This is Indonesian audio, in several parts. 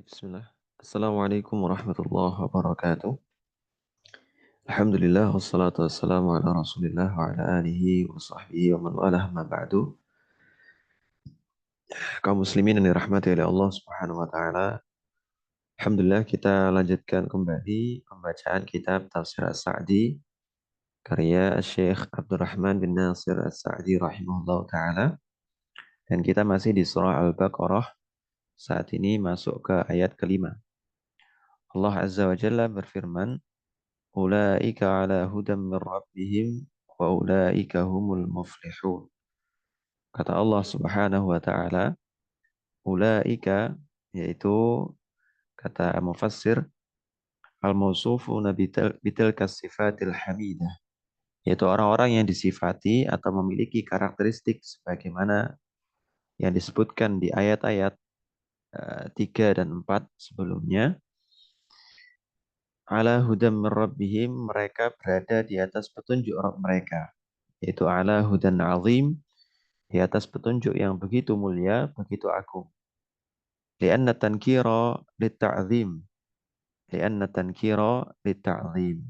Bismillah. Assalamualaikum warahmatullahi wabarakatuh. Alhamdulillah wassalatu wassalamu ala Rasulillah wa ala alihi wa sahbihi wa man walah ma ba'du. Kaum muslimin yang dirahmati oleh Allah Subhanahu wa taala. Alhamdulillah kita lanjutkan kembali pembacaan kitab Tafsir As-Sa'di karya Syekh Abdurrahman bin Nasir As-Sa'di rahimahullah taala, dan kita masih di surah Al-Baqarah. Saat ini masuk ke ayat kelima. Allah Azza wa Jalla berfirman, Ulaika ala hudam min rabbihim wa ulaika humul muflihun. Kata Allah Subhanahu wa taala, ulaika yaitu kata mufassir al-mausufuna bitilka sifatil hamidah, yaitu orang-orang yang disifati atau memiliki karakteristik sebagaimana yang disebutkan di ayat-ayat 3 dan 4 sebelumnya. Ala hudam min rabbihim, mereka berada di atas petunjuk Rabb mereka, yaitu ala hudan azim, di atas petunjuk yang begitu mulia, begitu agung. Lianna tankira litta'zim. Lianna tankira litta'zim.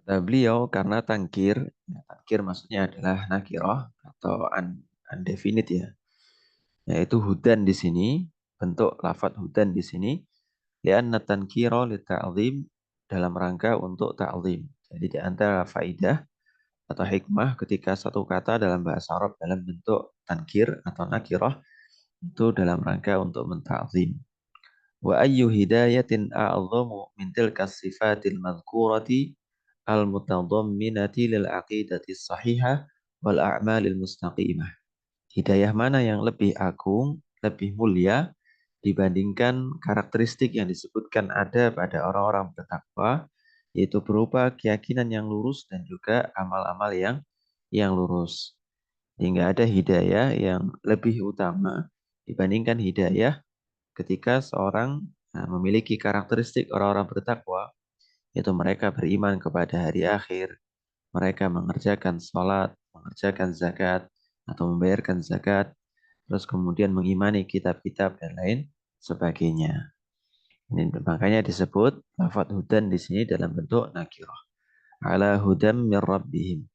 Kata beliau, karena tangkir, ya, tangkir maksudnya adalah nakirah atau undefinite ya. Yaitu hudan di sini, bentuk lafadz hudan di sini. Lianna tankira litta'zim, dalam rangka untuk ta'zim. Jadi di antara faidah atau hikmah ketika satu kata dalam bahasa Arab dalam bentuk tankir atau nakirah itu dalam rangka untuk mentakzim. Wa ayyu hidayatin a'zamu min tilka sifatil madhkurati al-mutadamminati lil aqidati sahihah wal a'malil mustaqimah. Hidayah mana yang lebih agung, lebih mulia dibandingkan karakteristik yang disebutkan ada pada orang-orang bertakwa, yaitu berupa keyakinan yang lurus dan juga amal-amal yang lurus. Hingga ada hidayah yang lebih utama dibandingkan hidayah ketika seorang memiliki karakteristik orang-orang bertakwa, yaitu mereka beriman kepada hari akhir, mereka mengerjakan sholat, mengerjakan zakat, atau membayarkan zakat, terus kemudian mengimani kitab-kitab dan lain sebagainya. Ini makanya disebut lafadz hudan di sini dalam bentuk nakirah. Ala hudam min rabbihim.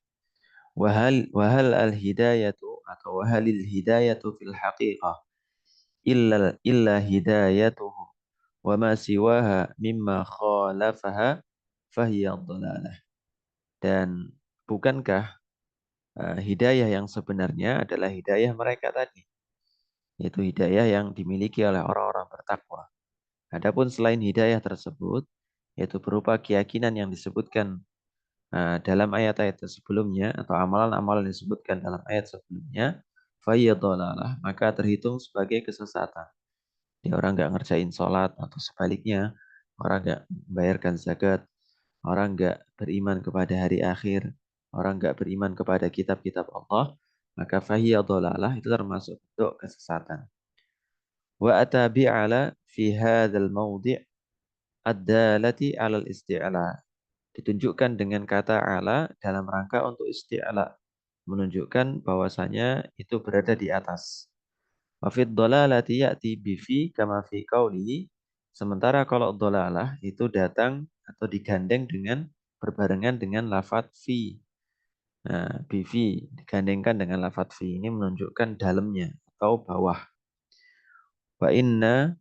Wahal al-hidayatu atau wahalil hidayatu fil haqiqah illa hidayatuhu wa ma siwaha mimma khalafaha fahiya dhalalah. Dan bukankah hidayah yang sebenarnya adalah hidayah mereka tadi, yaitu hidayah yang dimiliki oleh orang-orang bertakwa. Adapun selain hidayah tersebut, yaitu berupa keyakinan yang disebutkan dalam ayat-ayat sebelumnya atau amalan-amalan yang disebutkan dalam ayat sebelumnya, fahiya dhalalah, maka terhitung sebagai kesesatan. Dia orang nggak ngerjain sholat atau sebaliknya, orang nggak membayarkan zakat, orang nggak beriman kepada hari akhir, orang nggak beriman kepada kitab-kitab Allah, maka fahiyya dhalalah itu termasuk bentuk kesesatan. Wa atabi ala fi hadzal mawdi' ad-dalati 'alal isti'la. Ditunjukkan dengan kata ala dalam rangka untuk isti'la, menunjukkan bahwasanya itu berada di atas. Wa fid dhalalati ya'ti bi fi kama fi qawlihi. Sementara kalau dhalalah itu datang atau digandeng dengan berbarengan dengan lafadz fi. Nah, bi fi digandengkan dengan lafadz fi ini menunjukkan dalamnya atau bawah. Wa inna,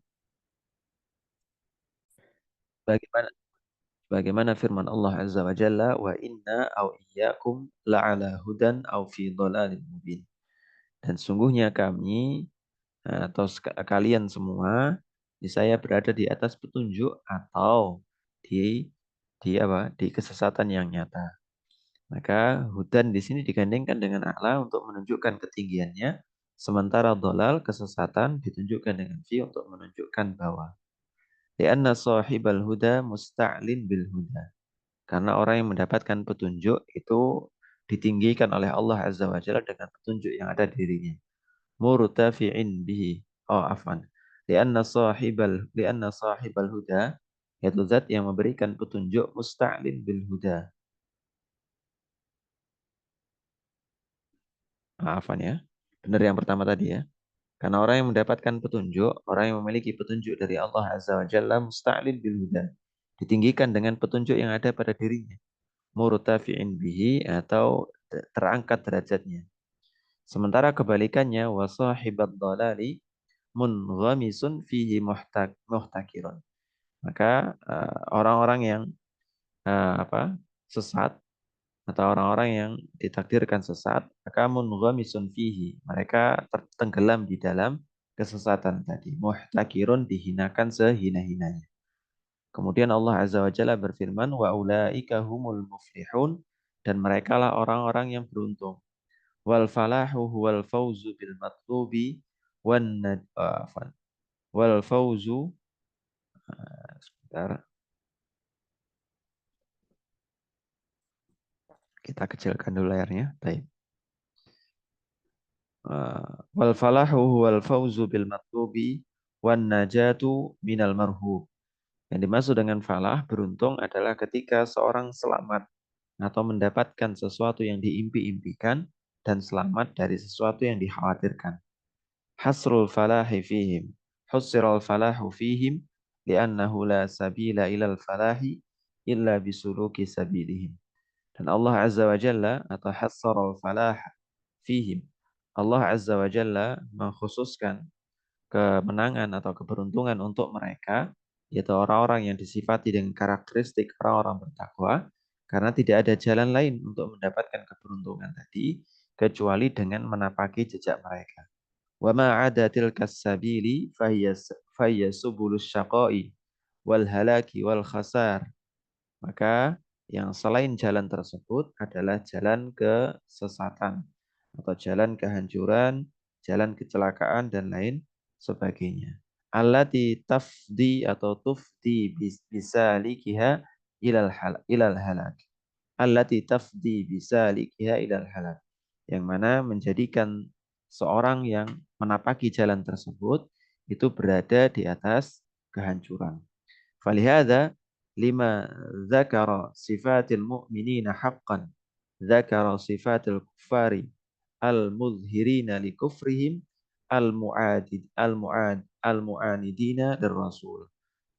bagaimana bagaimana firman Allah Azza wa Jalla, wa inna au iyyakum la'ala hudan au fi dhalalin mubin. Dan sungguhnya kami atau kalian semua, saya berada di atas petunjuk atau di apa? Di kesesatan yang nyata. Maka hudan di sini digandengkan dengan a'la untuk menunjukkan ketinggiannya, sementara dolal kesesatan ditunjukkan dengan fi untuk menunjukkan bawah. Lianna sahibal huda musta'lin bil huda. Karena orang yang mendapatkan petunjuk itu ditinggikan oleh Allah Azza wa Jalla dengan petunjuk yang ada di dirinya. Murtafi'in bihi. Oh, afwan. Lianna sahibal huda, yaitu zat yang memberikan petunjuk, musta'lin bil huda. Afwan ya. Benar yang pertama tadi ya. Karena orang yang mendapatkan petunjuk, orang yang memiliki petunjuk dari Allah Azza wa Jalla musta'lin bil huda. Ditinggikan dengan petunjuk yang ada pada dirinya. Murtafi'in bihi atau terangkat derajatnya. Sementara kebalikannya wasahibat dhalali munghamisun fihi muhtakirun. Maka orang-orang yang apa sesat atau orang-orang yang ditakdirkan sesat, maka munghamisun fihi. Mereka tenggelam di dalam kesesatan tadi. Muhtakirun dihinakan sehina-hinanya. Kemudian Allah Azza wa Jalla berfirman, wa ulaika humul muflihun, dan merekalah orang-orang yang beruntung. Wal falahu huwal fauzu bil matlubi wan wal fauzu sebentar, kita kecilkan dulu layarnya. Baik. Wal falahu huwal fauzu bil matlubi wan najatu minal marhub. Yang dimaksud dengan falah, beruntung adalah ketika seorang selamat atau mendapatkan sesuatu yang diimpi-impikan dan selamat dari sesuatu yang dikhawatirkan. Hasrul falahi fihim. Hussiral falahu fihim li'annahu la sabila ilal falahi illa bisuluki sabilihim. Dan Allah Azza wa Jalla atau hassaral falah fihim. Allah Azza wa Jalla mengkhususkan kemenangan atau keberuntungan untuk mereka, yaitu orang-orang yang disifati dengan karakteristik orang-orang bertakwa, karena tidak ada jalan lain untuk mendapatkan keberuntungan tadi, kecuali dengan menapaki jejak mereka. Wa ma'ada tilkas sabili fahiyya subulus syaqai wal halaki wal khasar. Maka yang selain jalan tersebut adalah jalan kesesatan atau jalan kehancuran, jalan kecelakaan dan lain sebagainya. Allati tafdi atau tufdi bisalikiha ilal halak. Allati tafdi bisalikiha ilal halak. Yang mana menjadikan seorang yang menapaki jalan tersebut itu berada di atas kehancuran. Falihada lima dzakara sifatil mu'minina haqqan dzakara sifatil kuffari al-muzhirina li kufrihim al-mu'anidina lirrasul.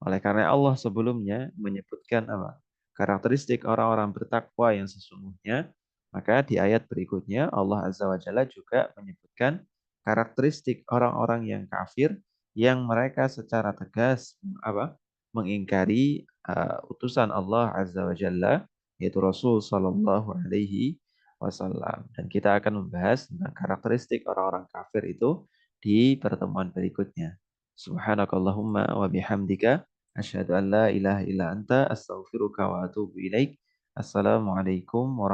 Oleh karena Allah sebelumnya menyebutkan apa? Karakteristik orang-orang bertakwa yang sesungguhnya, maka di ayat berikutnya Allah Azza wa Jalla juga menyebutkan karakteristik orang-orang yang kafir yang mereka secara tegas apa? Mengingkari utusan Allah Azza wa Jalla yaitu Rasul Sallallahu Alaihi Wasallam. Dan kita akan membahas tentang karakteristik orang-orang kafir itu di pertemuan berikutnya. Subhanakallahumma wa bihamdika asyhadu an la ilaha illa anta astaghfiruka wa atubu ilaik. Assalamualaikum warahmatullahi